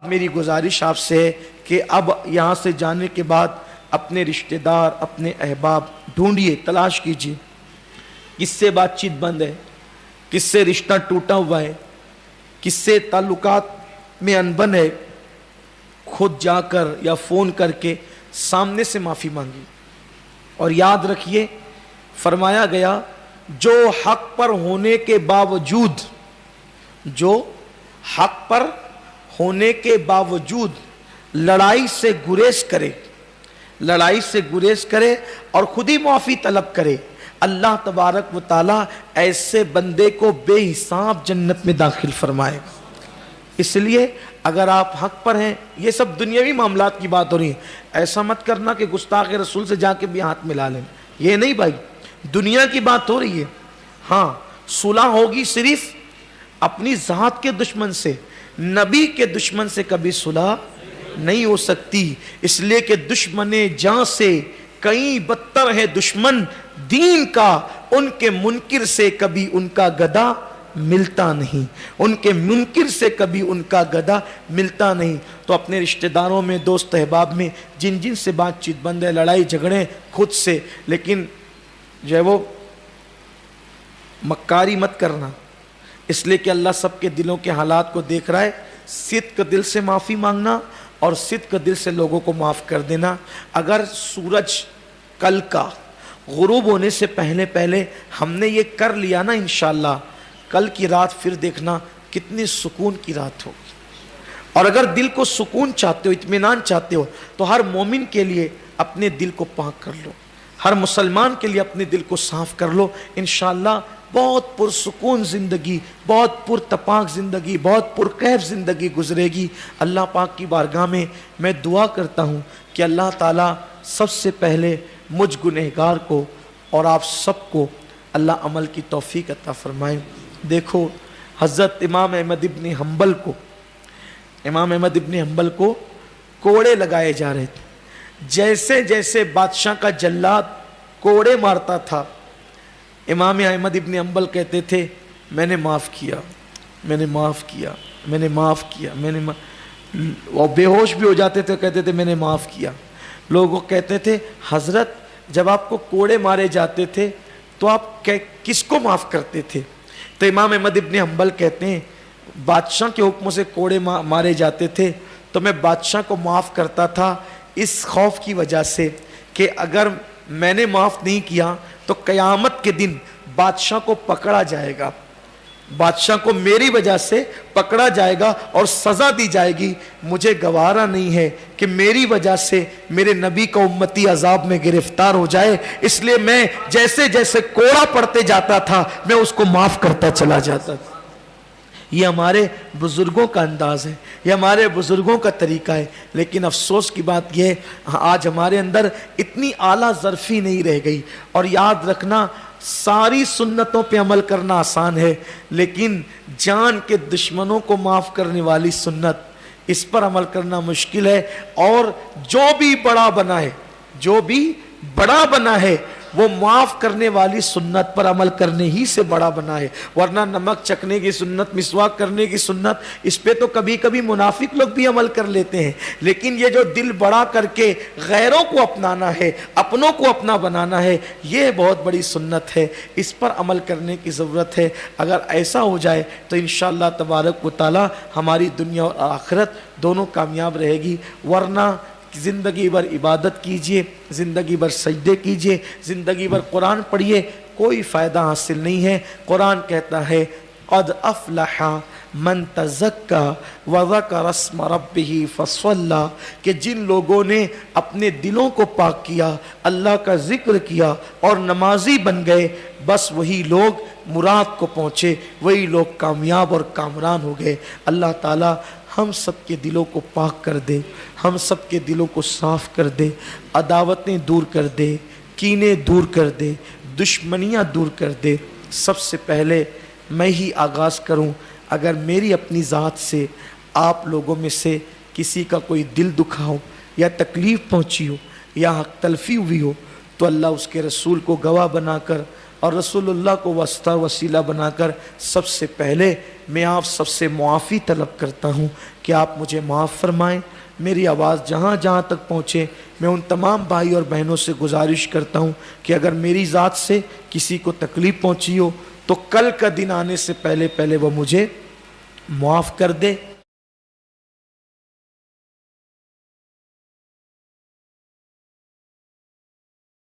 میری گزارش آپ سے ہے کہ اب یہاں سے جانے کے بعد اپنے رشتہ دار، اپنے احباب ڈھونڈیے، تلاش کیجیے کس سے بات چیت بند ہے، کس سے رشتہ ٹوٹا ہوا ہے، کس سے تعلقات میں انبن ہے، خود جا کر یا فون کر کے سامنے سے معافی مانگی۔ اور یاد رکھیے فرمایا گیا جو حق پر ہونے کے باوجود ہونے کے باوجود لڑائی سے گریز کرے اور خود ہی معافی طلب کرے، اللہ تبارک و تعالی ایسے بندے کو بے حساب جنت میں داخل فرمائے گا۔ اس لیے اگر آپ حق پر ہیں، یہ سب دنیاوی معاملات کی بات ہو رہی ہے، ایسا مت کرنا کہ گستاخ رسول سے جا کے بھی ہاتھ ملا لیں، یہ نہیں بھائی، دنیا کی بات ہو رہی ہے۔ ہاں صلح ہوگی صرف اپنی ذات کے دشمن سے، نبی کے دشمن سے کبھی صلح نہیں ہو سکتی، اس لیے کہ دشمن جاں سے کئی بدتر ہے دشمن دین کا، ان کے منکر سے کبھی ان کا گدا ملتا نہیں، ان کے منکر سے کبھی ان کا گدا ملتا نہیں۔ تو اپنے رشتہ داروں میں، دوست احباب میں جن سے بات چیت بند ہے، لڑائی جھگڑیں خود سے، لیکن جو ہے وہ مکاری مت کرنا، اس لیے کہ اللہ سب کے دلوں کے حالات کو دیکھ رہا ہے۔ صدق دل سے معافی مانگنا اور صدق دل سے لوگوں کو معاف کر دینا۔ اگر سورج کل کا غروب ہونے سے پہلے ہم نے یہ کر لیا نا، انشاءاللہ کل کی رات پھر دیکھنا کتنی سکون کی رات ہوگی۔ اور اگر دل کو سکون چاہتے ہو، اطمینان چاہتے ہو، تو ہر مومن کے لیے اپنے دل کو پاک کر لو، ہر مسلمان کے لیے اپنے دل کو صاف کر لو، انشاءاللہ بہت پرسکون زندگی، بہت پرتپاک زندگی، بہت پرکیف زندگی گزرے گی۔ اللہ پاک کی بارگاہ میں میں دعا کرتا ہوں کہ اللہ تعالیٰ سب سے پہلے مجھ گنہگار کو اور آپ سب کو اللہ عمل کی توفیق عطا فرمائے۔ دیکھو حضرت امام احمد ابن حنبل کو کوڑے لگائے جا رہے تھے، جیسے جیسے بادشاہ کا جلاد کوڑے مارتا تھا، امام احمد ابن حنبل کہتے تھے میں نے معاف کیا، وہ بے ہوش بھی ہو جاتے تھے، کہتے تھے میں نے معاف کیا۔ لوگ کہتے تھے حضرت جب آپ کو کوڑے مارے جاتے تھے تو آپ کس کو معاف کرتے تھے؟ تو امام احمد ابن حنبل کہتے ہیں بادشاہ کے حکم سے کوڑے مارے جاتے تھے تو میں بادشاہ کو معاف کرتا تھا اس خوف کی وجہ سے کہ اگر میں نے معاف نہیں کیا تو قیامت کے دن بادشاہ کو پکڑا جائے گا، بادشاہ کو میری وجہ سے پکڑا جائے گا اور سزا دی جائے گی۔ مجھے گوارا نہیں ہے کہ میری وجہ سے میرے نبی کا امتی عذاب میں گرفتار ہو جائے، اس لیے میں جیسے جیسے کوڑا پڑتے جاتا تھا میں اس کو معاف کرتا چلا جاتا تھا۔ یہ ہمارے بزرگوں کا انداز ہے، یہ ہمارے بزرگوں کا طریقہ ہے، لیکن افسوس کی بات یہ ہے آج ہمارے اندر اتنی اعلیٰ ظرفی نہیں رہ گئی۔ اور یاد رکھنا ساری سنتوں پہ عمل کرنا آسان ہے، لیکن جان کے دشمنوں کو معاف کرنے والی سنت، اس پر عمل کرنا مشکل ہے۔ اور جو بھی بڑا بنا ہے وہ معاف کرنے والی سنت پر عمل کرنے ہی سے بڑا بنا ہے، ورنہ نمک چکھنے کی سنت، مسواک کرنے کی سنت، اس پہ تو کبھی کبھی منافق لوگ بھی عمل کر لیتے ہیں، لیکن یہ جو دل بڑا کر کے غیروں کو اپنانا ہے، اپنوں کو اپنا بنانا ہے، یہ بہت بڑی سنت ہے، اس پر عمل کرنے کی ضرورت ہے۔ اگر ایسا ہو جائے تو انشاءاللہ تبارک و تعالی ہماری دنیا اور آخرت دونوں کامیاب رہے گی، ورنہ زندگی بھر عبادت کیجئے، زندگی بھر سجدے کیجئے، زندگی بھر قرآن پڑھیے، کوئی فائدہ حاصل نہیں ہے۔ قرآن کہتا ہے قد افلح من تزکا وذکر اسم ربہ فصلی، کہ جن لوگوں نے اپنے دلوں کو پاک کیا، اللہ کا ذکر کیا اور نمازی بن گئے، بس وہی لوگ مراد کو پہنچے، وہی لوگ کامیاب اور کامران ہو گئے۔ اللہ تعالی ہم سب کے دلوں کو پاک کر دے، ہم سب کے دلوں کو صاف کر دے، عداوتیں دور کر دے، کینے دور کر دے، دشمنیاں دور کر دے۔ سب سے پہلے میں ہی آغاز کروں، اگر میری اپنی ذات سے آپ لوگوں میں سے کسی کا کوئی دل دکھا ہو یا تکلیف پہنچی ہو یا حق تلفی ہوئی ہو تو اللہ اس کے رسول کو گواہ بنا کر اور رسول اللہ کو واسطہ وسیلہ بنا کر سب سے پہلے میں آپ سب سے معافی طلب کرتا ہوں کہ آپ مجھے معاف فرمائیں. میری آواز جہاں جہاں تک پہنچے میں ان تمام بھائی اور بہنوں سے گزارش کرتا ہوں کہ اگر میری ذات سے کسی کو تکلیف پہنچی ہو تو کل کا دن آنے سے پہلے وہ مجھے معاف کر دے.